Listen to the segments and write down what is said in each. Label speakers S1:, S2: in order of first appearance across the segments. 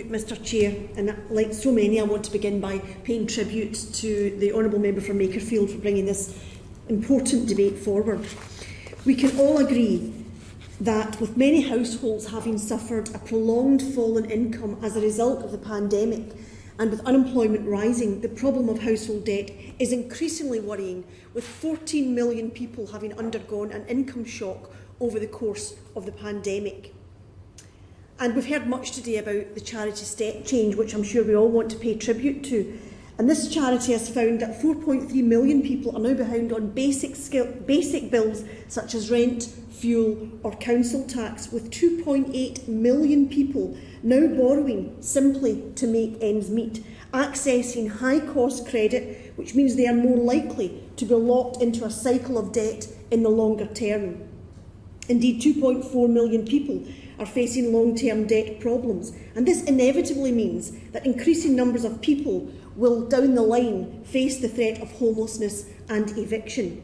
S1: Mr Chair, and like so many I want to begin by paying tribute to the Honourable Member for Makerfield for bringing this important debate forward. We can all agree that with many households having suffered a prolonged fall in income as a result of the pandemic and with unemployment rising, the problem of household debt is increasingly worrying, with 14 million people having undergone an income shock over the course of the pandemic. And we've heard much today about the charity StepChange, which I'm sure we all want to pay tribute to. And this charity has found that 4.3 million people are now behind on basic bills such as rent, fuel or council tax, with 2.8 million people now borrowing simply to make ends meet, accessing high-cost credit, which means they are more likely to be locked into a cycle of debt in the longer term. Indeed, 2.4 million people are facing long-term debt problems, and this inevitably means that increasing numbers of people will, down the line, face the threat of homelessness and eviction.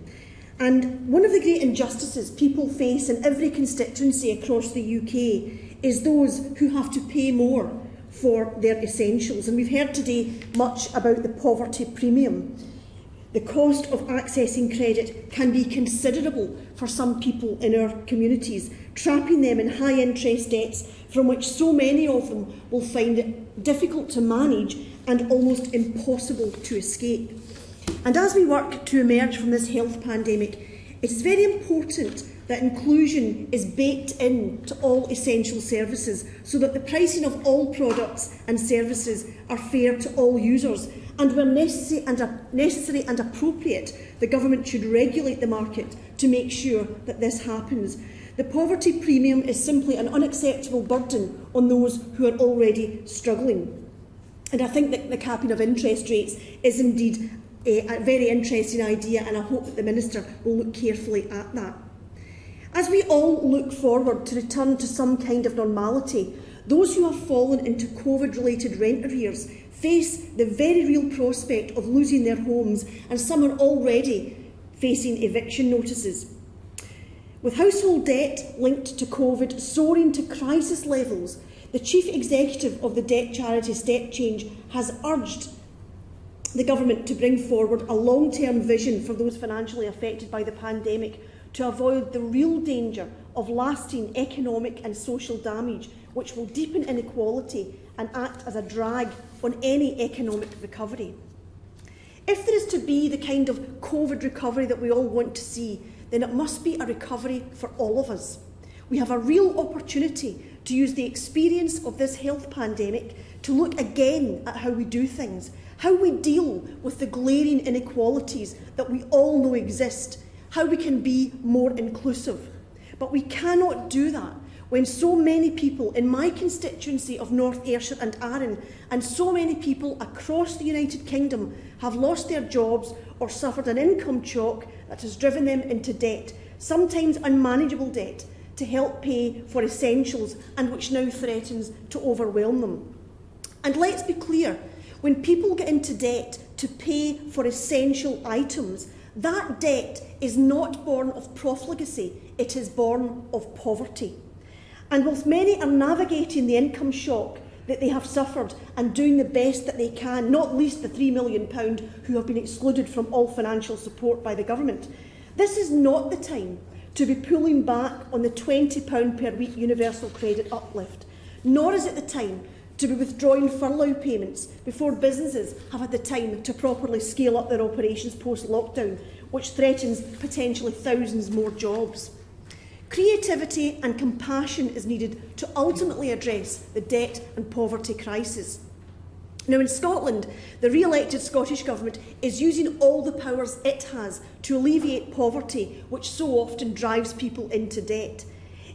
S1: And one of the great injustices people face in every constituency across the UK is those who have to pay more for their essentials. And we've heard today much about the poverty premium. The cost of accessing credit can be considerable for some people in our communities, trapping them in high interest debts from which so many of them will find it difficult to manage and almost impossible to escape. And as we work to emerge from this health pandemic, it is very important that inclusion is baked into all essential services so that the pricing of all products and services are fair to all users. And where necessary and appropriate, the government should regulate the market to make sure that this happens. The poverty premium is simply an unacceptable burden on those who are already struggling. And I think that the capping of interest rates is indeed a very interesting idea, and I hope that the Minister will look carefully at that. As we all look forward to return to some kind of normality, those who have fallen into COVID-related rent arrears face the very real prospect of losing their homes, and some are already facing eviction notices. With household debt linked to COVID soaring to crisis levels, the Chief Executive of the debt charity StepChange has urged the Government to bring forward a long-term vision for those financially affected by the pandemic to avoid the real danger of lasting economic and social damage, which will deepen inequality and act as a drag on any economic recovery. If there is to be the kind of COVID recovery that we all want to see, then it must be a recovery for all of us. We have a real opportunity to use the experience of this health pandemic to look again at how we do things, how we deal with the glaring inequalities that we all know exist, how we can be more inclusive. But we cannot do that when so many people in my constituency of North Ayrshire and Arran, and so many people across the United Kingdom, have lost their jobs or suffered an income shock that has driven them into debt, sometimes unmanageable debt, to help pay for essentials and which now threatens to overwhelm them. And let's be clear, when people get into debt to pay for essential items, that debt is not born of profligacy, it is born of poverty. And whilst many are navigating the income shock that they have suffered and doing the best that they can, not least the £3 million who have been excluded from all financial support by the government, this is not the time to be pulling back on the £20 per week universal credit uplift, nor is it the time to be withdrawing furlough payments before businesses have had the time to properly scale up their operations post-lockdown, which threatens potentially thousands more jobs. Creativity and compassion is needed to ultimately address the debt and poverty crisis. Now, in Scotland, the re-elected Scottish Government is using all the powers it has to alleviate poverty, which so often drives people into debt.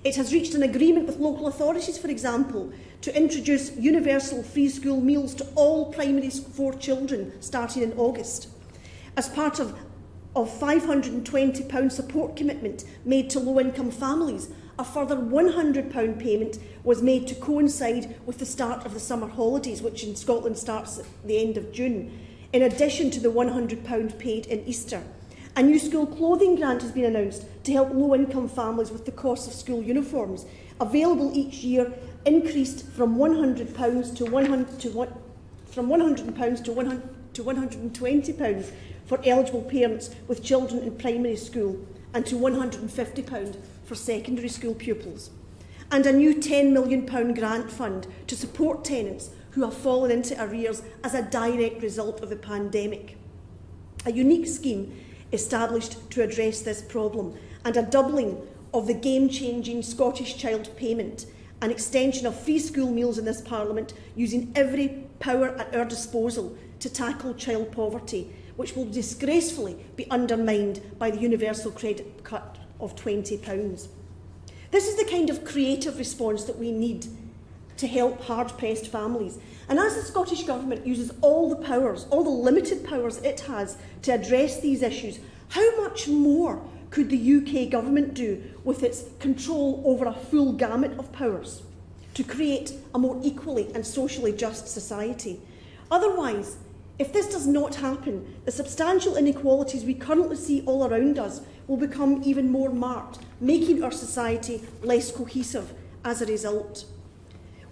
S1: It has reached an agreement with local authorities, for example, to introduce universal free school meals to all primary 4 children starting in August. As part of £520 support commitment made to low-income families, a further £100 payment was made to coincide with the start of the summer holidays, which in Scotland starts at the end of June, in addition to the £100 paid in Easter. A new school clothing grant has been announced to help low-income families with the cost of school uniforms, available each year increased from £100 to £120 for eligible parents with children in primary school and to £150 for secondary school pupils. And a new £10 million grant fund to support tenants who have fallen into arrears as a direct result of the pandemic. A unique scheme established to address this problem, and a doubling of the game-changing Scottish Child Payment, an extension of free school meals in this Parliament, using every power at our disposal to tackle child poverty, which will disgracefully be undermined by the universal credit cut of £20. This is the kind of creative response that we need to help hard-pressed families. And as the Scottish Government uses all the powers, all the limited powers it has to address these issues, how much more could the UK Government do with its control over a full gamut of powers to create a more equally and socially just society? Otherwise, if this does not happen, the substantial inequalities we currently see all around us will become even more marked, making our society less cohesive as a result.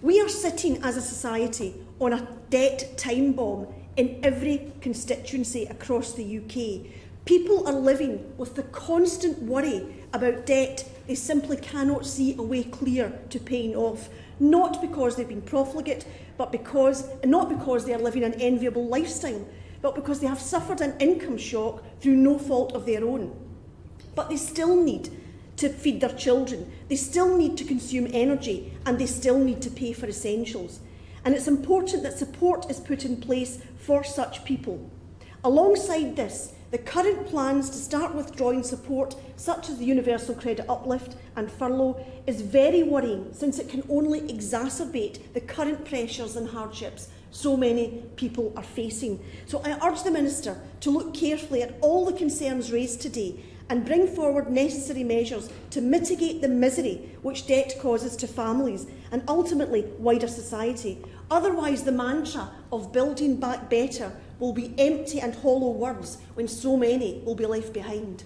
S1: We are sitting as a society on a debt time bomb in every constituency across the UK. People are living with the constant worry about debt they simply cannot see a way clear to paying off, not because they've been profligate, not because they are living an enviable lifestyle, but because they have suffered an income shock through no fault of their own. But they still need to feed their children, they still need to consume energy, and they still need to pay for essentials. And it's important that support is put in place for such people. Alongside this, the current plans to start withdrawing support, such as the universal credit uplift and furlough, is very worrying, since it can only exacerbate the current pressures and hardships so many people are facing. So I urge the Minister to look carefully at all the concerns raised today and bring forward necessary measures to mitigate the misery which debt causes to families and ultimately wider society. Otherwise, the mantra of building back better will be empty and hollow words when so many will be left behind.